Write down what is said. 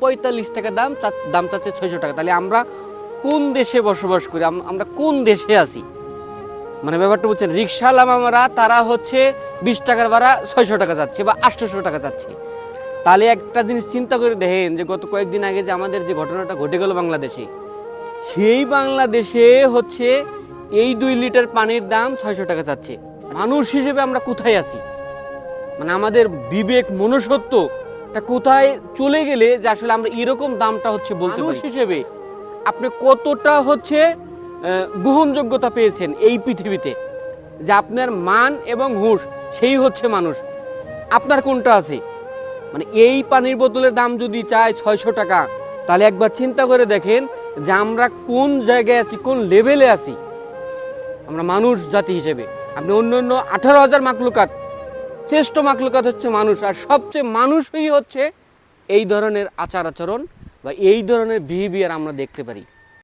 ৪৫ টাকা দাম, দাম চাচ্ছে ৬০০ টাকা। তাহলে আমরা কোন দেশে বসবাস করি, আমরা কোন দেশে আছি? মানে ব্যাপারটা বুঝছেন। রিক্সাওয়ালা মামারা তারা হচ্ছে ২০ টাকার ভাড়া ৬০০ টাকা যাচ্ছে বা ৮০০ টাকা যাচ্ছে। তাহলে একটা জিনিস চিন্তা করে দেখেন যে গত কয়েকদিন আগে যে আমাদের যে ঘটনাটা ঘটে গেল বাংলাদেশে, সেই বাংলাদেশে হচ্ছে এই ২ লিটার পানির দাম ৬০০ টাকা যাচ্ছে। মানুষ হিসেবে আমরা কোথায় আছি? মানে আমাদের বিবেক মনুষ্যত্বটা কোথায় চলে গেলে যে আসলে আমরা এরকম দামটা হচ্ছে বলতে পারি? হিসেবে আপনি কতটা হচ্ছে গ্রহণযোগ্যতা পেয়েছেন এই পৃথিবীতে, যে আপনার মান এবং হুঁশ সেই হচ্ছে মানুষ। আপনার কোনটা আছে? মানে এই পানির বোতলের দাম যদি চায় ৬০০ টাকা, তাহলে একবার চিন্তা করে দেখেন যে আমরা কোন জায়গায় আছি, কোন লেভেলে আছি আমরা মানুষ জাতি হিসেবে। আপনি অন্য ১৮,০০০ মাকলুকাত, শ্রেষ্ঠ মাকলুকাত হচ্ছে মানুষ, আর সবচেয়ে মানুষই হচ্ছে এই ধরনের আচার আচরণ বা এই ধরনের বিহেভিয়ার আমরা দেখতে পারি।